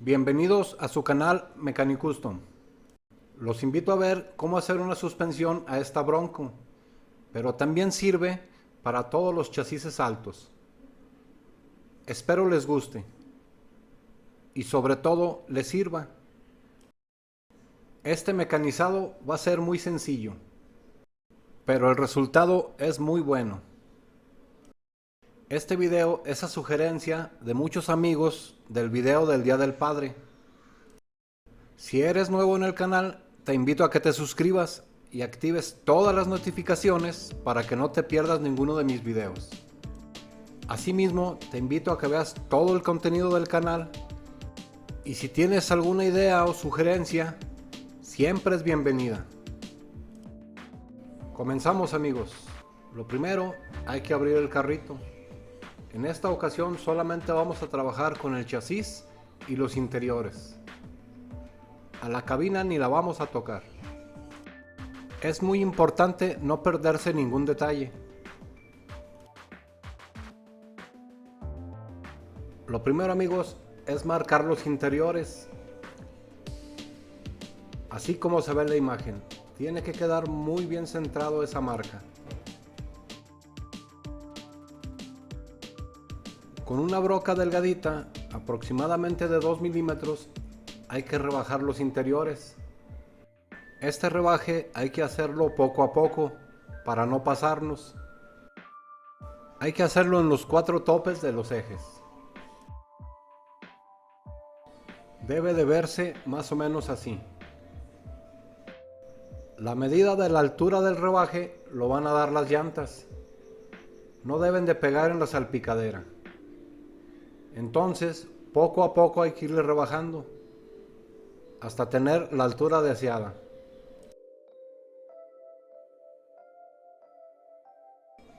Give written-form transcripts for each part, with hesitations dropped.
Bienvenidos a su canal Mecanicustom. Los invito a ver cómo hacer una suspensión a esta Bronco, pero también sirve para todos los chasis altos. Espero les guste y sobre todo les sirva. Este mecanizado va a ser muy sencillo, pero el resultado es muy bueno. Este video es a sugerencia de muchos amigos del video del Día del Padre. Si eres nuevo en el canal, te invito a que te suscribas y actives todas las notificaciones para que no te pierdas ninguno de mis videos. Asimismo, te invito a que veas todo el contenido del canal y si tienes alguna idea o sugerencia, siempre es bienvenida. Comenzamos, amigos. Lo primero, hay que abrir el carrito. En esta ocasión solamente vamos a trabajar con el chasis y los interiores. A la cabina ni la vamos a tocar. Es muy importante no perderse ningún detalle. Lo primero, amigos, es marcar los interiores. Así como se ve en la imagen. Tiene que quedar muy bien centrado esa marca. Con una broca delgadita, aproximadamente de 2 milímetros, hay que rebajar los interiores. Este rebaje hay que hacerlo poco a poco para no pasarnos. Hay que hacerlo en los 4 topes de los ejes. Debe de verse más o menos así. La medida de la altura del rebaje lo van a dar las llantas. No deben de pegar en la salpicadera. Entonces, poco a poco hay que irle rebajando hasta tener la altura deseada.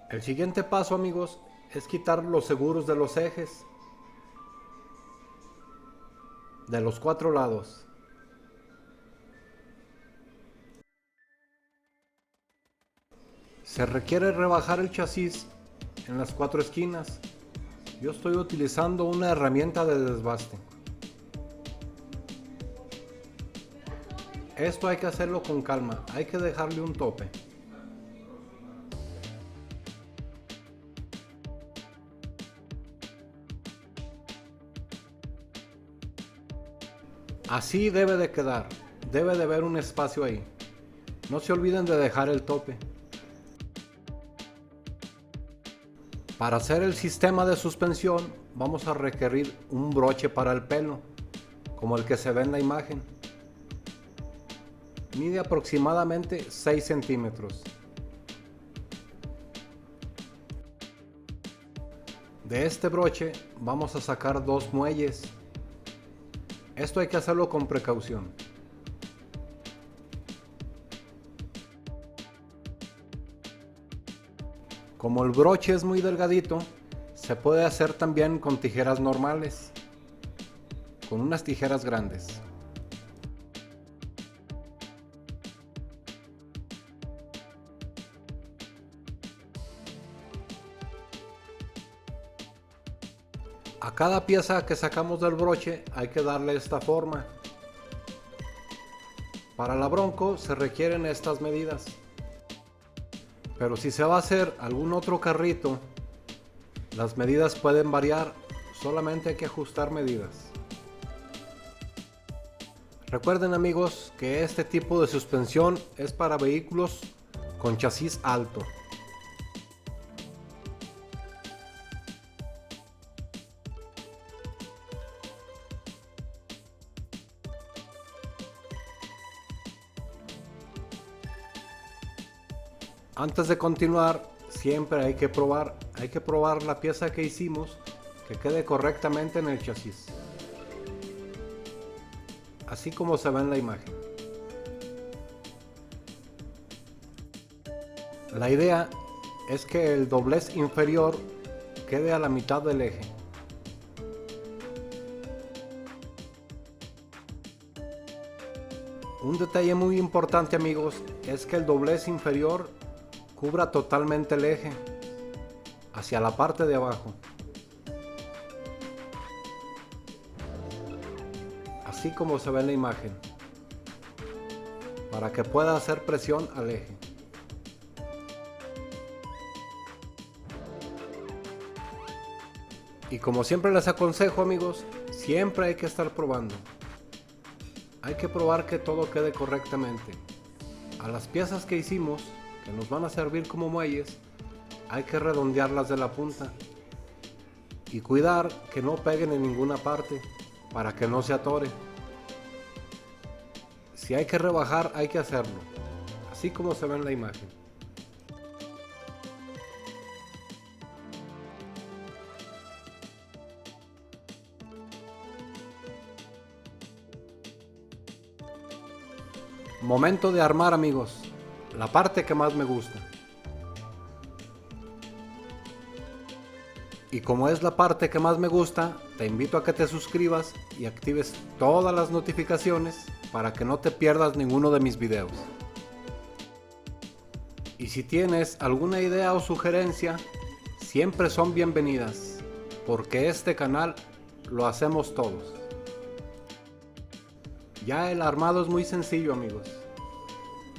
El siguiente paso, amigos, es quitar los seguros de los ejes de los 4 lados. Se requiere rebajar el chasis en las 4 esquinas. Yo estoy utilizando una herramienta de desbaste. Esto hay que hacerlo con calma, hay que dejarle un tope. Así debe de quedar, debe de haber un espacio ahí. No se olviden de dejar el tope. Para hacer el sistema de suspensión vamos a requerir un broche para el pelo, como el que se ve en la imagen. Mide aproximadamente 6 centímetros. De este broche vamos a sacar 2 muelles. Esto hay que hacerlo con precaución. Como el broche es muy delgadito, se puede hacer también con tijeras normales, con unas tijeras grandes. A cada pieza que sacamos del broche hay que darle esta forma. Para la Bronco se requieren estas medidas. Pero si se va a hacer algún otro carrito, las medidas pueden variar, solamente hay que ajustar medidas. Recuerden, amigos, que este tipo de suspensión es para vehículos con chasis alto. Antes de continuar, siempre hay que probar la pieza que hicimos que quede correctamente en el chasis, así como se ve en la imagen. La idea es que el doblez inferior quede a la mitad del eje. Un detalle muy importante, amigos, es que el doblez inferior cubra totalmente el eje hacia la parte de abajo. así como se ve en la imagen, para que pueda hacer presión al eje. Y como siempre les aconsejo, amigos, siempre hay que estar probando. Hay que probar que todo quede correctamente. A las piezas que hicimos, que nos van a servir como muelles, hay que redondearlas de la punta y cuidar que no peguen en ninguna parte para que no se atore. Si hay que rebajar, hay que hacerlo, así como se ve en la imagen. Momento de armar, amigos, la parte que más me gusta. Y como es la parte que más me gusta, te invito a que te suscribas y actives todas las notificaciones para que no te pierdas ninguno de mis videos. Y si tienes alguna idea o sugerencia, siempre son bienvenidas, porque este canal lo hacemos todos. Ya el armado es muy sencillo, amigos.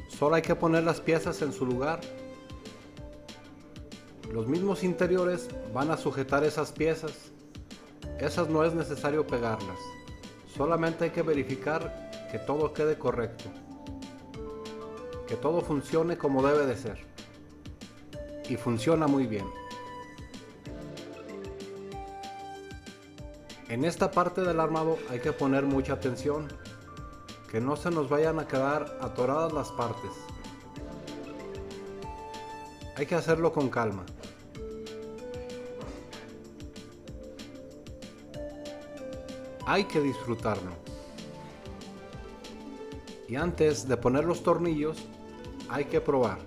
Solo hay que poner las piezas en su lugar. Los mismos interiores van a sujetar esas piezas. Esas no es necesario pegarlas. Solamente hay que verificar que todo quede correcto. Que todo funcione como debe de ser. Y funciona muy bien. En esta parte del armado hay que poner mucha atención. Que no se nos vayan a quedar atoradas las partes. Hay que hacerlo con calma. Hay que disfrutarlo. Y antes de poner los tornillos, hay que probar.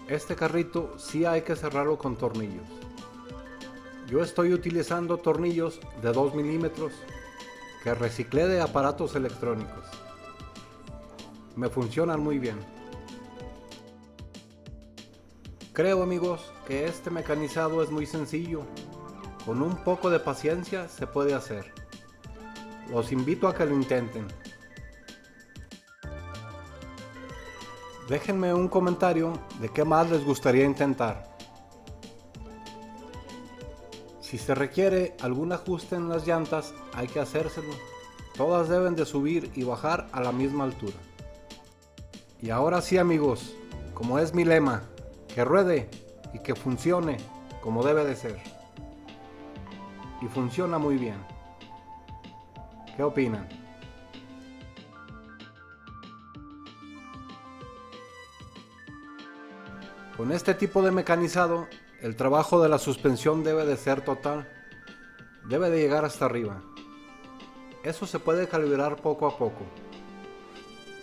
Este carrito sí hay que cerrarlo con tornillos. Yo estoy utilizando tornillos de 2 milímetros que reciclé de aparatos electrónicos. Me funcionan muy bien. Creo, amigos, que este mecanizado es muy sencillo. Con un poco de paciencia se puede hacer. Los invito a que lo intenten. Déjenme un comentario de qué más les gustaría intentar. Si se requiere algún ajuste en las llantas, hay que hacérselo. Todas deben de subir y bajar a la misma altura. Y ahora sí, amigos, como es mi lema, que ruede y que funcione como debe de ser. Y funciona muy bien. ¿Qué opinan? Con este tipo de mecanizado, el trabajo de la suspensión debe de ser total. Debe de llegar hasta arriba. Eso se puede calibrar poco a poco.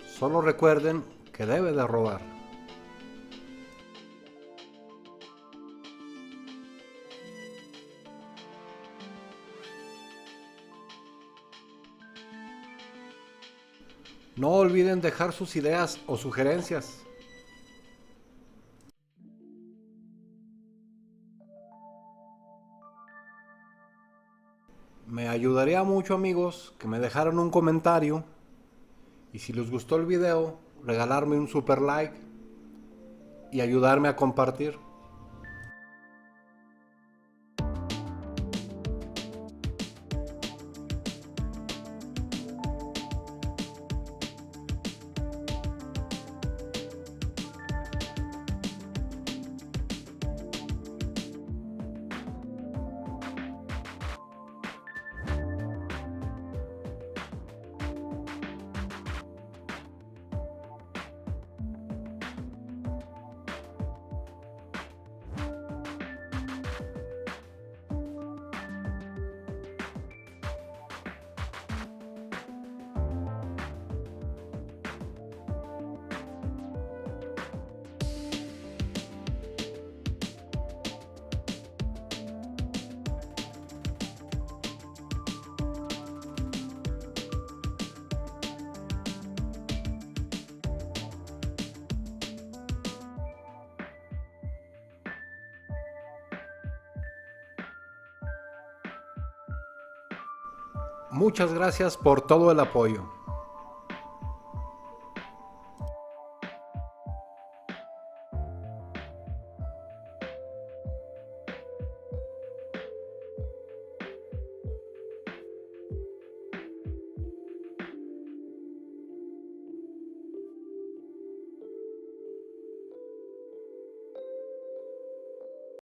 Solo recuerden que debe de rodar. No olviden dejar sus ideas o sugerencias. Me ayudaría mucho, amigos, que me dejaran un comentario y si les gustó el video, regalarme un super like y ayudarme a compartir. Muchas gracias por todo el apoyo.